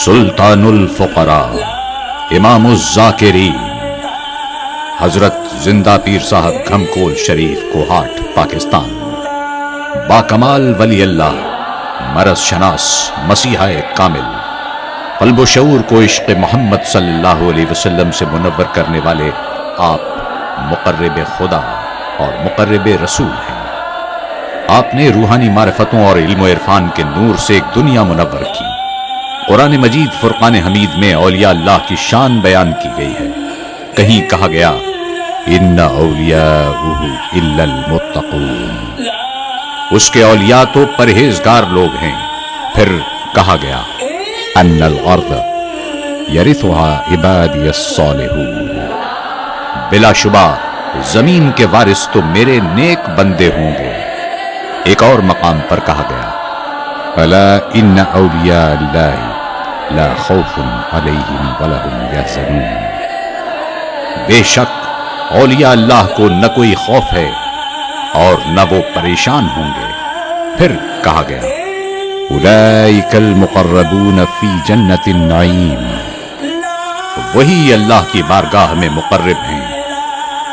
سلطان الفقراء امام الذاکرین حضرت زندہ پیر صاحب گھمکول شریف کوہاٹ پاکستان، باکمال ولی اللہ، مرض شناس، مسیحا کامل، قلب و شعور کو عشق محمد صلی اللہ علیہ وسلم سے منور کرنے والے آپ مقرب خدا اور مقرب رسول ہیں۔ آپ نے روحانی معرفتوں اور علم و عرفان کے نور سے ایک دنیا منور کی۔ قرآن مجید فرقان حمید میں اولیاء اللہ کی شان بیان کی گئی ہے۔ کہیں کہا گیا ان اولیاءہ الا المتقون، اس کے اولیاء تو پرہیزگار لوگ ہیں۔ پھر کہا گیا ان الارض یرثها عبادی الصالحون، بلا شبہ زمین کے وارث تو میرے نیک بندے ہوں گے۔ ایک اور مقام پر کہا گیا الا ان اولیاء اللہ لا خوف علیہم ولا هم یحزنون، بے شک اولیاء اللہ کو نہ کوئی خوف ہے اور نہ وہ پریشان ہوں گے۔ پھر کہا گیا اولئک المقربون فی جنت النعیم، وہی اللہ کی بارگاہ میں مقرب ہیں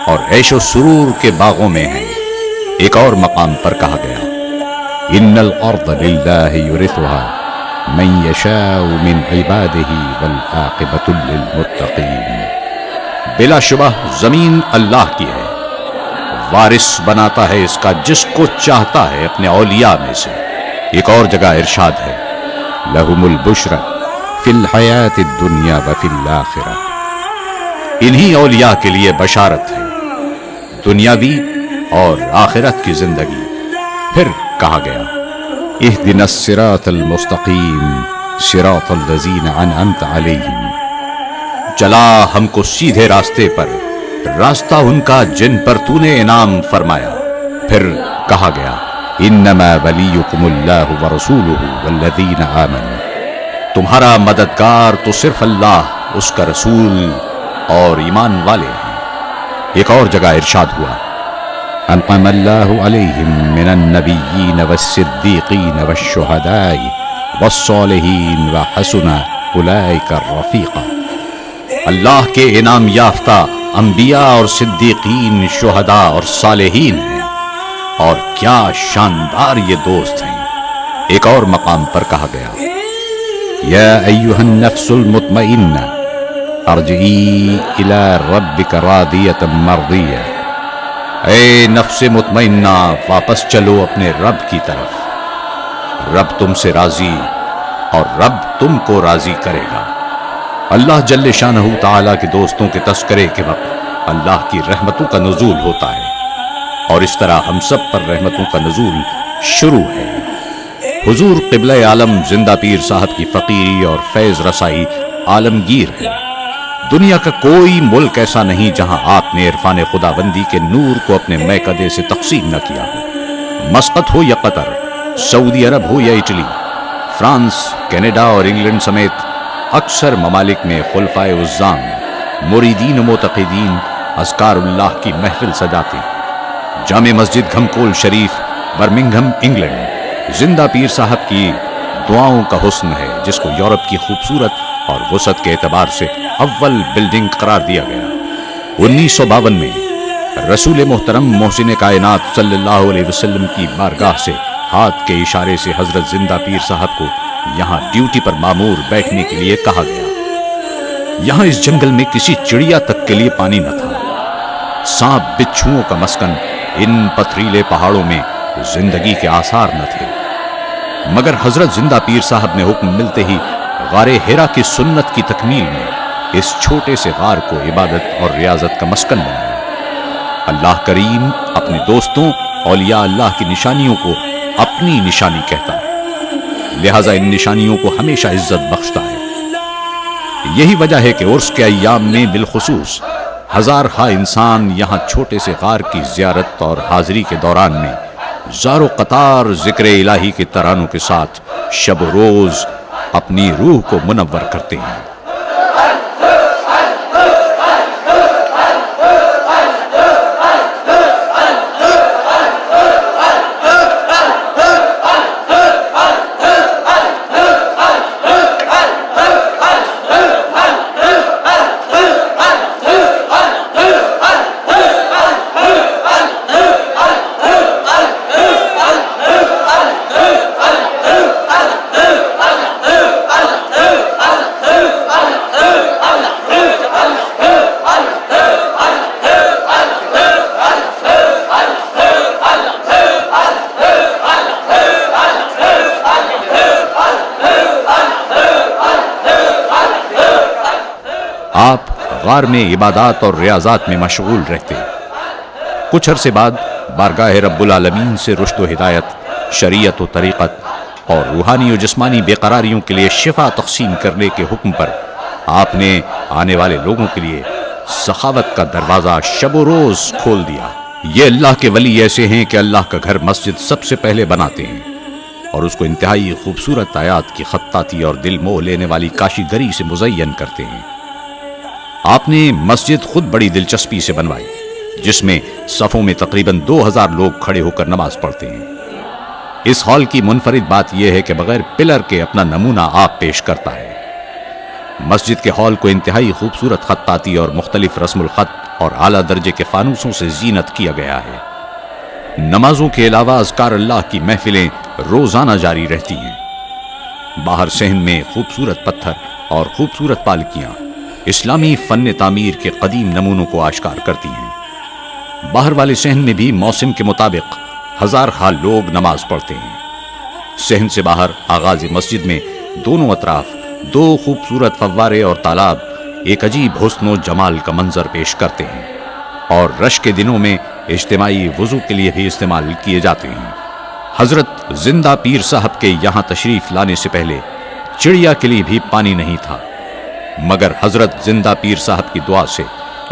اور عیش و سرور کے باغوں میں ہیں۔ ایک اور مقام پر کہا گیا ان الارض للہ یورثها من یشاء من عباده والعاقبۃ للمتقین، بلا شبہ زمین اللہ کی ہے، وارث بناتا ہے اس کا جس کو چاہتا ہے اپنے اولیاء میں سے۔ ایک اور جگہ ارشاد ہے لہم البشری فی الحیاۃ الدنیا وفی الآخرہ، انہی اولیاء کے لیے بشارت ہے دنیاوی اور آخرت کی زندگی۔ پھر کہا گیا اہدنا الصراط المستقیم صراط الذین انعمت علیہم، چلا ہم کو سیدھے راستے پر، راستہ ان کا جن پر تو نے انعام فرمایا۔ پھر کہا گیا انما ولیکم اللہ ورسولہ والذین آمنوا، تمہارا مددگار تو صرف اللہ، اس کا رسول اور ایمان والے ہیں۔ ایک اور جگہ ارشاد ہوا انعم اللہ علیہم من النبیین والصدیقین والشہداء والصالحین وحسن اولئک الرفیقا، اللہ کے انعام یافتہ انبیاء اور صدیقین، شہداء اور صالحین ہیں، اور کیا شاندار یہ دوست ہیں۔ ایک اور مقام پر کہا گیا یا ایھا النفس المطمئنہ ارجعی الی ربک راضیۃ مرضیہ، اے نفس مطمئنہ واپس چلو اپنے رب کی طرف، رب تم سے راضی اور رب تم کو راضی کرے گا۔ اللہ جل شانہ تعالیٰ کے دوستوں کے تذکرے کے وقت اللہ کی رحمتوں کا نزول ہوتا ہے، اور اس طرح ہم سب پر رحمتوں کا نزول شروع ہے۔ حضور قبلہ عالم زندہ پیر صاحب کی فقیری اور فیض رسائی عالمگیر ہے۔ دنیا کا کوئی ملک ایسا نہیں جہاں آپ نے عرفان خداوندی کے نور کو اپنے میکدے سے تقسیم نہ کیا ہو۔ مسقط ہو یا قطر، سعودی عرب ہو یا اٹلی، فرانس، کینیڈا اور انگلینڈ سمیت اکثر ممالک میں خلفائے عظام، مریدین و معتقدین اذکار اللہ کی محفل سجاتے۔ جامع مسجد گھمکول شریف، برمنگھم، انگلینڈ، زندہ پیر صاحب کی دعاؤں کا حسن ہے، جس کو یورپ کی خوبصورت اور وسعت کے اعتبار سے اول بلڈنگ قرار دیا گیا۔ 1952 میں رسول محترم محسن کائنات صلی اللہ علیہ وسلم کی بارگاہ سے ہاتھ کے اشارے سے حضرت زندہ پیر صاحب کو یہاں ڈیوٹی پر مامور بیٹھنے کے لیے کہا گیا۔ یہاں اس جنگل میں کسی چڑیا تک کے لیے پانی نہ تھا، سانپ بچھوؤں کا مسکن، ان پتھریلے پہاڑوں میں زندگی کے آثار نہ تھے، مگر حضرت زندہ پیر صاحب نے حکم ملتے ہی غار ہیرا کی سنت کی تکمیل میں اس چھوٹے سے غار کو عبادت اور ریاضت کا مسکن بنایا۔ اللہ کریم اپنے دوستوں اولیاء اللہ کی نشانیوں کو اپنی نشانی کہتا ہے، لہذا ان نشانیوں کو ہمیشہ عزت بخشتا ہے۔ یہی وجہ ہے کہ عرس کے ایام میں بالخصوص ہزار ہا انسان یہاں چھوٹے سے غار کی زیارت اور حاضری کے دوران میں زار و قطار ذکر الہی کے ترانوں کے ساتھ شب و روز اپنی روح کو منور کرتے ہیں۔ غار میں عبادات اور ریاضات میں مشغول رہتے۔ کچھ عرصے بعد بارگاہ رب العالمین سے رشد و ہدایت، شریعت و طریقت اور روحانی و جسمانی بے قراریوں کے لیے شفا تقسیم کرنے کے حکم پر آپ نے آنے والے لوگوں کے لیے سخاوت کا دروازہ شب و روز کھول دیا۔ یہ اللہ کے ولی ایسے ہیں کہ اللہ کا گھر مسجد سب سے پہلے بناتے ہیں اور اس کو انتہائی خوبصورت آیات کی خطاطی اور دل موہ لینے والی کاشی گری سے مزین کرتے ہیں۔ آپ نے مسجد خود بڑی دلچسپی سے بنوائی، جس میں صفوں میں تقریباً 2000 لوگ کھڑے ہو کر نماز پڑھتے ہیں۔ اس ہال کی منفرد بات یہ ہے کہ بغیر پلر کے اپنا نمونہ آپ پیش کرتا ہے۔ مسجد کے ہال کو انتہائی خوبصورت خطاطی اور مختلف رسم الخط اور اعلیٰ درجے کے فانوسوں سے زینت کیا گیا ہے۔ نمازوں کے علاوہ اذکار اللہ کی محفلیں روزانہ جاری رہتی ہیں۔ باہر صحن میں خوبصورت پتھر اور خوبصورت پالکیاں اسلامی فن تعمیر کے قدیم نمونوں کو آشکار کرتی ہیں۔ باہر والے صحن میں بھی موسم کے مطابق ہزار خواہ لوگ نماز پڑھتے ہیں۔ صحن سے باہر آغاز مسجد میں دونوں اطراف 2 خوبصورت فوارے اور تالاب ایک عجیب حسن و جمال کا منظر پیش کرتے ہیں اور رش کے دنوں میں اجتماعی وضو کے لیے بھی استعمال کیے جاتے ہیں۔ حضرت زندہ پیر صاحب کے یہاں تشریف لانے سے پہلے چڑیا کے لیے بھی پانی نہیں تھا، مگر حضرت زندہ پیر صاحب کی دعا سے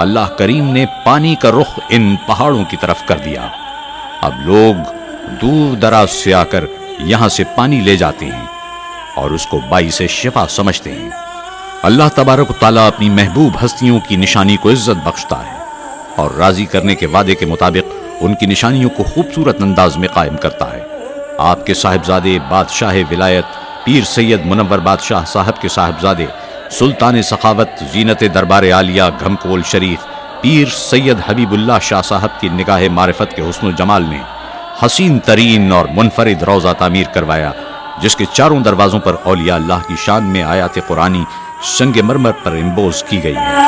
اللہ کریم نے پانی کا رخ ان پہاڑوں کی طرف کر دیا۔ اب لوگ دور دراز سے آ کر یہاں سے پانی لے جاتے ہیں اور اس کو باعث شفا سمجھتے ہیں۔ اللہ تبارک و تعالیٰ اپنی محبوب ہستیوں کی نشانی کو عزت بخشتا ہے اور راضی کرنے کے وعدے کے مطابق ان کی نشانیوں کو خوبصورت انداز میں قائم کرتا ہے۔ آپ کے صاحبزادے بادشاہ ولایت پیر سید منور بادشاہ صاحب کے صاحبزادے سلطان سخاوت زینت دربار عالیہ گھمکول شریف پیر سید حبیب اللہ شاہ صاحب کی نگاہ معرفت کے حسن و جمال نے حسین ترین اور منفرد روضہ تعمیر کروایا، جس کے چاروں دروازوں پر اولیاء اللہ کی شان میں آیات قرآنی سنگ مرمر پر امبوز کی گئی ہیں۔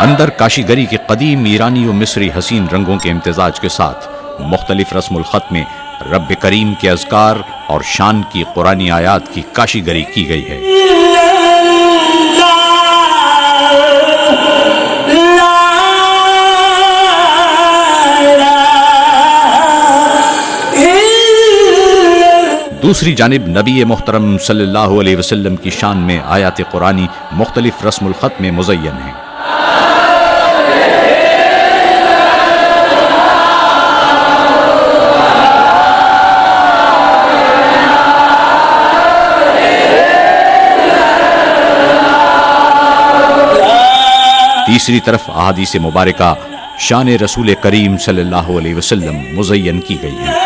اندر کاشی گری کے قدیم ایرانی و مصری حسین رنگوں کے امتزاج کے ساتھ مختلف رسم الخط میں رب کریم کے اذکار اور شان کی قرآنی آیات کی کاشی گری کی گئی ہے۔ دوسری جانب نبی محترم صلی اللہ علیہ وسلم کی شان میں آیات قرآنی مختلف رسم الخط میں مزین ہیں۔ تیسری طرف احادیث مبارکہ شان رسول کریم صلی اللہ علیہ وسلم مزین کی گئی ہے۔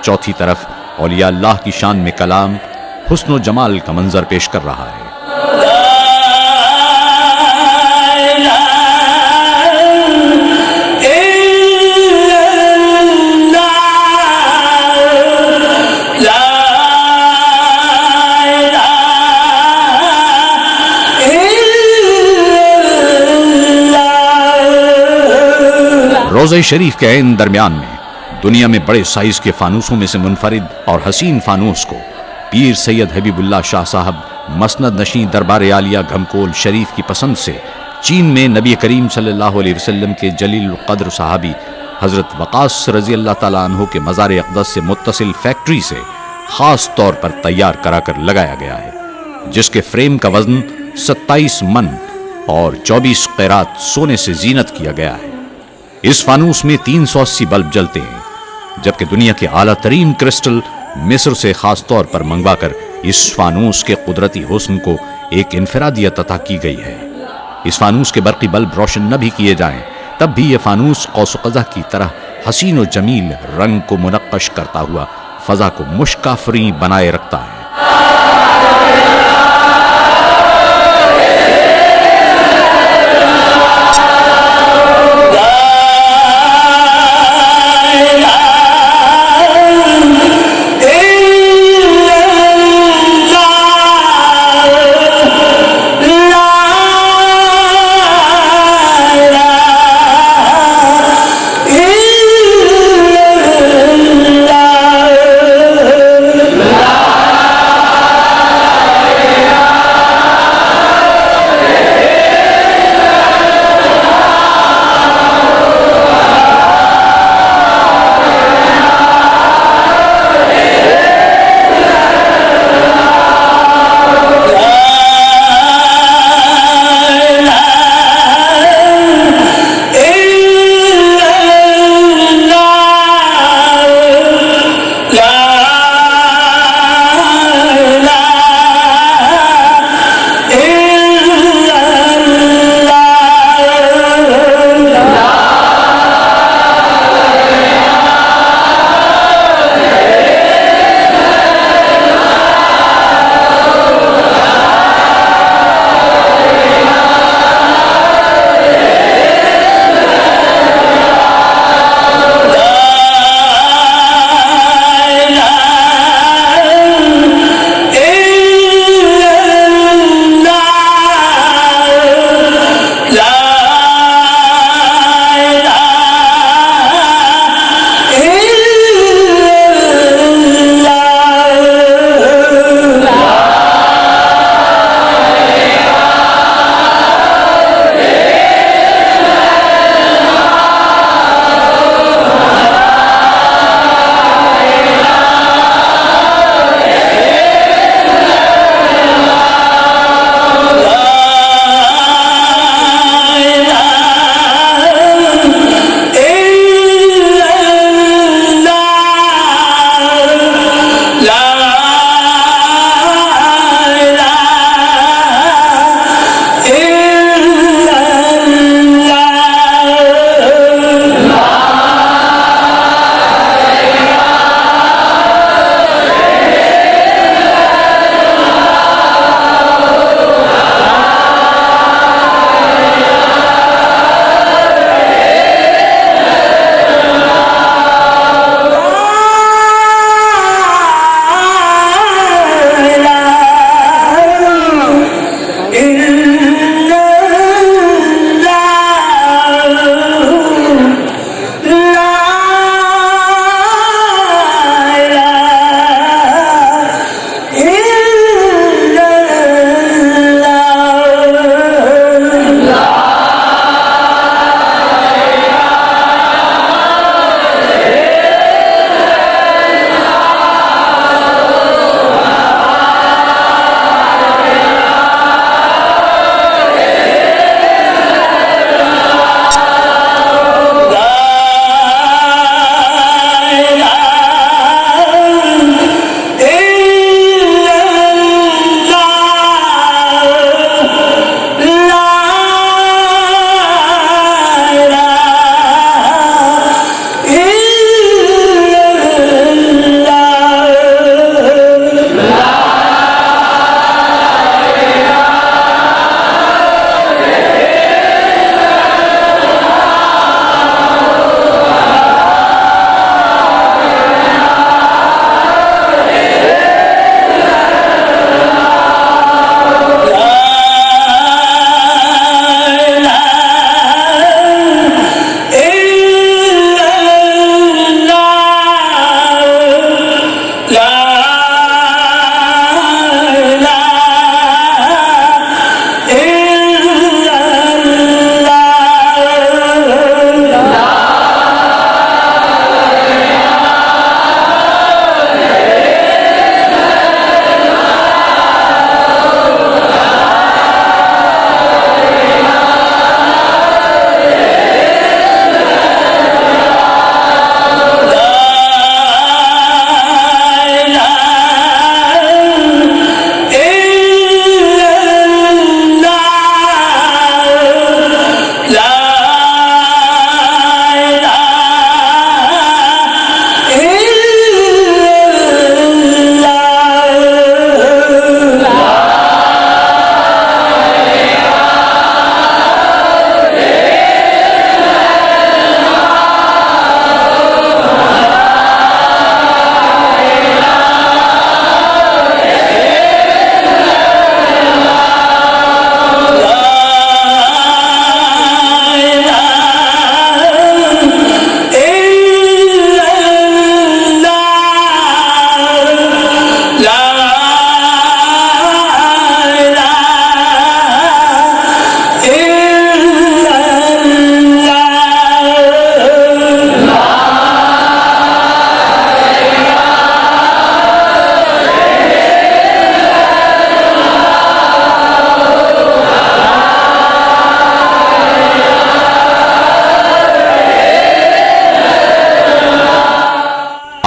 چوتھی طرف اولیاء اللہ کی شان میں کلام حسن و جمال کا منظر پیش کر رہا ہے۔ روضہ شریف کے عین درمیان میں دنیا میں بڑے سائز کے فانوسوں میں سے منفرد اور حسین فانوس کو پیر سید حبیب اللہ شاہ صاحب مسند نشین دربار عالیہ گھمکول شریف کی پسند سے چین میں نبی کریم صلی اللہ علیہ وسلم کے جلیل القدر صحابی حضرت وقاص رضی اللہ تعالیٰ عنہ کے مزار اقدس سے متصل فیکٹری سے خاص طور پر تیار کرا کر لگایا گیا ہے، جس کے فریم کا وزن 27 من اور 24 قیرات سونے سے زینت کیا گیا ہے۔ اس فانوس میں 380 بلب جلتے ہیں، جبکہ دنیا کے اعلیٰ ترین کرسٹل مصر سے خاص طور پر منگوا کر اس فانوس کے قدرتی حسن کو ایک انفرادیت عطا کی گئی ہے۔ اس فانوس کے برقی بلب روشن نہ بھی کیے جائیں تب بھی یہ فانوس قوس قزح کی طرح حسین و جمیل رنگ کو منقش کرتا ہوا فضا کو مشکافری بنائے رکھتا ہے۔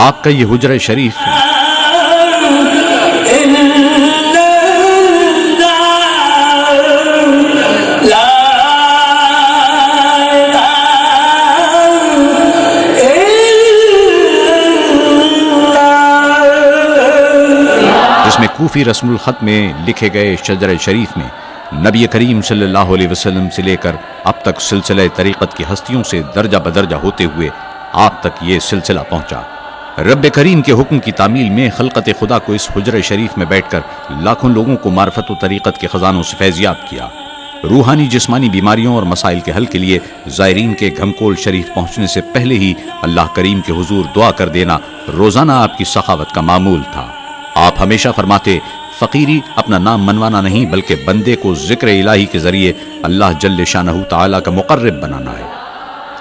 آپ کا یہ حجرہ شریف جس میں کوفی رسم الخط میں لکھے گئے شجرہ شریف میں نبی کریم صلی اللہ علیہ وسلم سے لے کر اب تک سلسلہ طریقت کی ہستیوں سے درجہ بدرجہ ہوتے ہوئے آپ تک یہ سلسلہ پہنچا۔ رب کریم کے حکم کی تعمیل میں خلقت خدا کو اس حجرہ شریف میں بیٹھ کر لاکھوں لوگوں کو معرفت و طریقت کے خزانوں سے فیضیاب کیا۔ روحانی جسمانی بیماریوں اور مسائل کے حل کے لیے زائرین کے گھمکول شریف پہنچنے سے پہلے ہی اللہ کریم کے حضور دعا کر دینا روزانہ آپ کی سخاوت کا معمول تھا۔ آپ ہمیشہ فرماتے، فقیری اپنا نام منوانا نہیں بلکہ بندے کو ذکر الہی کے ذریعے اللہ جل شانہ تعالیٰ کا مقرب بنانا ہے۔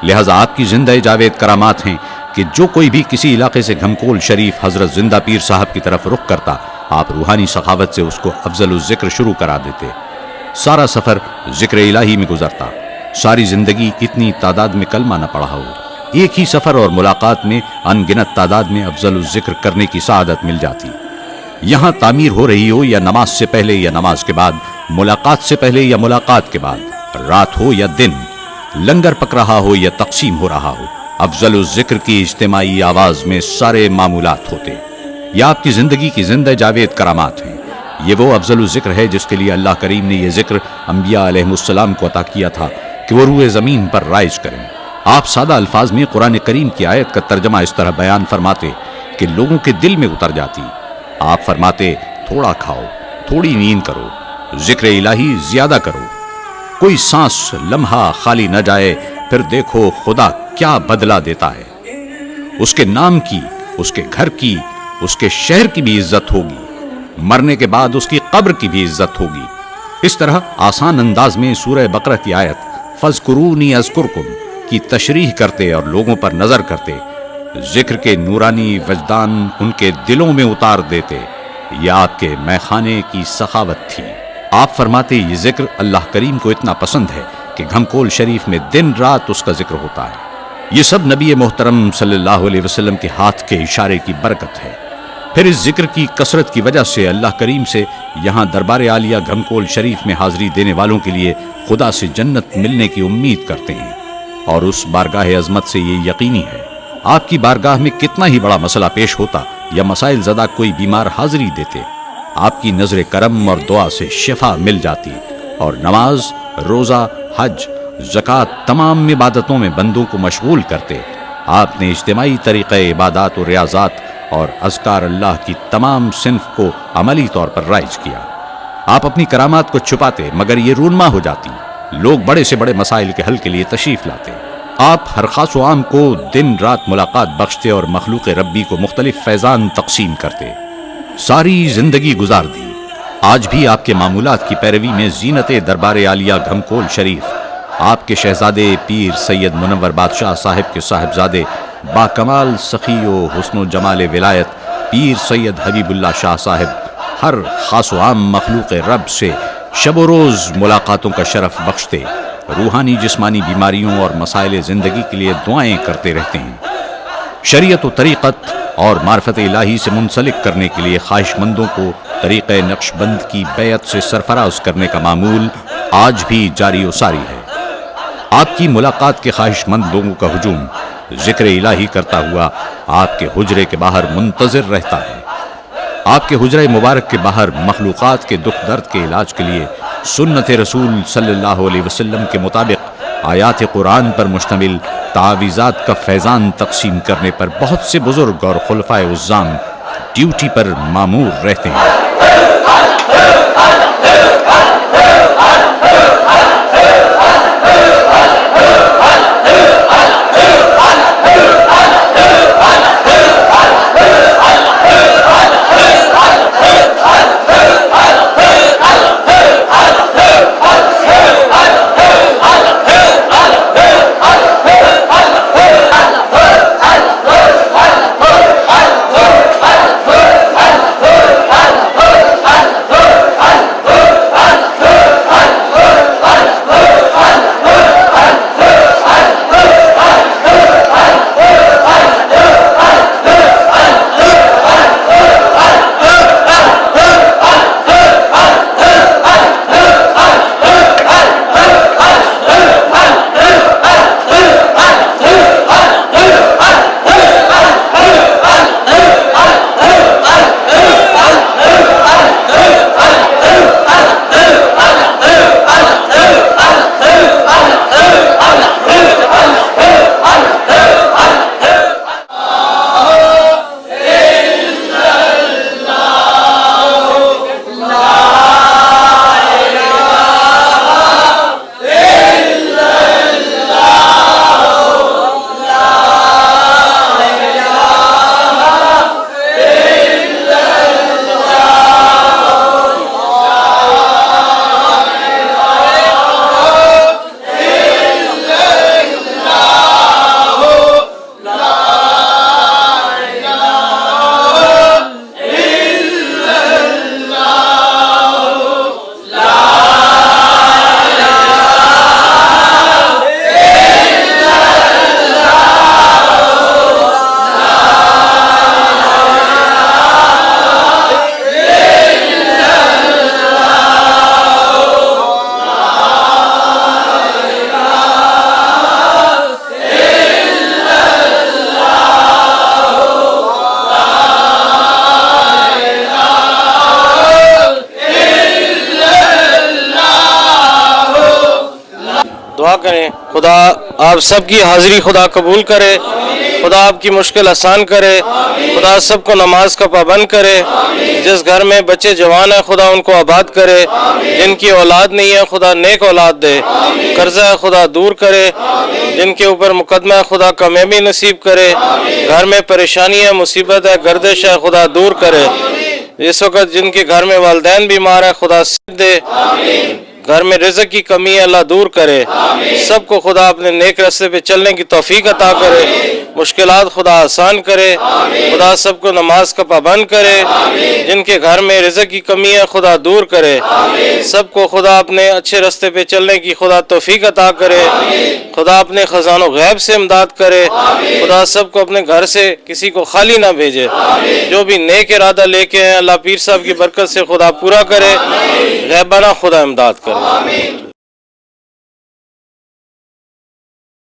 لہٰذا آپ کی زندہ جاوید کرامات ہیں کہ جو کوئی بھی کسی علاقے سے گھمکول شریف حضرت زندہ پیر صاحب کی طرف رخ کرتا، آپ روحانی سخاوت سے اس کو افضل الذکر شروع کرا دیتے۔ سارا سفر ذکر الہی میں گزرتا، ساری زندگی اتنی تعداد میں کلمہ نہ پڑھا ہو، ایک ہی سفر اور ملاقات میں ان گنت تعداد میں افضل الذکر کرنے کی سعادت مل جاتی۔ یہاں تعمیر ہو رہی ہو یا نماز سے پہلے یا نماز کے بعد، ملاقات سے پہلے یا ملاقات کے بعد، رات ہو یا دن، لنگر پک رہا ہو یا تقسیم ہو رہا ہو، افضل الذکر کی اجتماعی آواز میں سارے معمولات ہوتے۔ یہ آپ کی زندگی کی زندہ جاوید کرامات ہیں۔ یہ وہ افضل الذکر ہے جس کے لیے اللہ کریم نے یہ ذکر انبیاء علیہ السلام کو عطا کیا تھا کہ وہ روئے زمین پر رائج کریں۔ آپ سادہ الفاظ میں قرآن کریم کی آیت کا ترجمہ اس طرح بیان فرماتے کہ لوگوں کے دل میں اتر جاتی۔ آپ فرماتے، تھوڑا کھاؤ، تھوڑی نیند کرو، ذکر الہی زیادہ کرو، کوئی سانس لمحہ خالی نہ جائے، پھر دیکھو خدا کیا بدلہ دیتا ہے۔ اس کے نام کی، اس کے گھر کی، اس کے شہر کی بھی عزت ہوگی، مرنے کے بعد اس کی قبر کی بھی عزت ہوگی۔ اس طرح آسان انداز میں سورہ بقرہ کی آیت فَاذْكُرُونِي أَذْكُرْكُمْ کی تشریح کرتے اور لوگوں پر نظر کرتے، ذکر کے نورانی وجدان ان کے دلوں میں اتار دیتے۔ یہ آپ کے میخانے کی سخاوت تھی۔ آپ فرماتے، یہ ذکر اللہ کریم کو اتنا پسند ہے کہ گھمکول شریف میں دن رات اس کا ذکر ہوتا ہے۔ یہ سب نبی محترم صلی اللہ علیہ وسلم کے ہاتھ کے اشارے کی برکت ہے۔ پھر اس ذکر کی کثرت کی وجہ سے اللہ کریم سے یہاں دربار عالیہ گھمکول شریف میں حاضری دینے والوں کے لیے خدا سے جنت ملنے کی امید کرتے ہیں، اور اس بارگاہ عظمت سے یہ یقینی ہے، آپ کی بارگاہ میں کتنا ہی بڑا مسئلہ پیش ہوتا یا مسائل زدہ کوئی بیمار حاضری دیتے، آپ کی نظر کرم اور دعا سے شفا مل جاتی، اور نماز، روزہ، حج، زکوٰۃ تمام عبادتوں میں بندوں کو مشغول کرتے۔ آپ نے اجتماعی طریقہ عبادات و ریاضات اور اذکار اللہ کی تمام صنف کو عملی طور پر رائج کیا۔ آپ اپنی کرامات کو چھپاتے مگر یہ رونما ہو جاتی، لوگ بڑے سے بڑے مسائل کے حل کے لیے تشریف لاتے۔ آپ ہر خاص و عام کو دن رات ملاقات بخشتے اور مخلوق ربی کو مختلف فیضان تقسیم کرتے۔ ساری زندگی گزار دی، آج بھی آپ کے معمولات کی پیروی میں زینت دربار عالیہ گھمکول شریف، آپ کے شہزادے پیر سید منور بادشاہ صاحب کے صاحبزادے با کمال سخی و حسن و جمال ولایت پیر سید حبیب اللہ شاہ صاحب ہر خاص و عام مخلوق رب سے شب و روز ملاقاتوں کا شرف بخشتے، روحانی جسمانی بیماریوں اور مسائل زندگی کے لیے دعائیں کرتے رہتے ہیں۔ شریعت و طریقت اور معرفت الہی سے منسلک کرنے کے لیے خواہش مندوں کو طریقہ نقش بند کی بیعت سے سرفراز کرنے کا معمول آج بھی جاری و ساری ہے۔ آپ کی ملاقات کے خواہش مند لوگوں کا ہجوم ذکر الہی کرتا ہوا آپ کے حجرے کے باہر منتظر رہتا ہے۔ آپ کے حجرے مبارک کے باہر مخلوقات کے دکھ درد کے علاج کے لیے سنت رسول صلی اللہ علیہ وسلم کے مطابق آیات قرآن پر مشتمل تعویذات کا فیضان تقسیم کرنے پر بہت سے بزرگ اور خلفائے عظام ڈیوٹی پر مامور رہتے ہیں۔ کریں. خدا آپ سب کی حاضری خدا قبول کرے, خدا آپ کی مشکل آسان کرے, خدا سب کو نماز کا پابند کرے. جس گھر میں بچے جوان ہیں خدا ان کو آباد کرے, جن کی اولاد نہیں ہے خدا نیک اولاد دے. قرضہ ہے خدا دور کرے, جن کے اوپر مقدمہ ہے خدا کامیابی نصیب کرے. گھر میں پریشانی ہے, مصیبت ہے, گردش ہے, خدا دور کرے. اس وقت جن کے گھر میں والدین بیمار ہے خدا صحت دے. گھر میں رزق کی کمی ہے اللہ دور کرے. سب کو خدا اپنے نیک راستے پہ چلنے کی توفیق عطا کرے, مشکلات خدا آسان کرے. خدا سب کو نماز کا پابند کرے. جن کے گھر میں رزق کی کمی ہے خدا دور کرے. سب کو خدا اپنے اچھے راستے پہ چلنے کی خدا توفیق عطا کرے. خدا اپنے خزانوں غیب سے امداد کرے. خدا سب کو اپنے گھر سے کسی کو خالی نہ بھیجے. جو بھی نیک ارادہ لے کے ہیں اللہ پیر صاحب کی برکت سے خدا پورا کرے, غیبانہ خدا امداد کرے.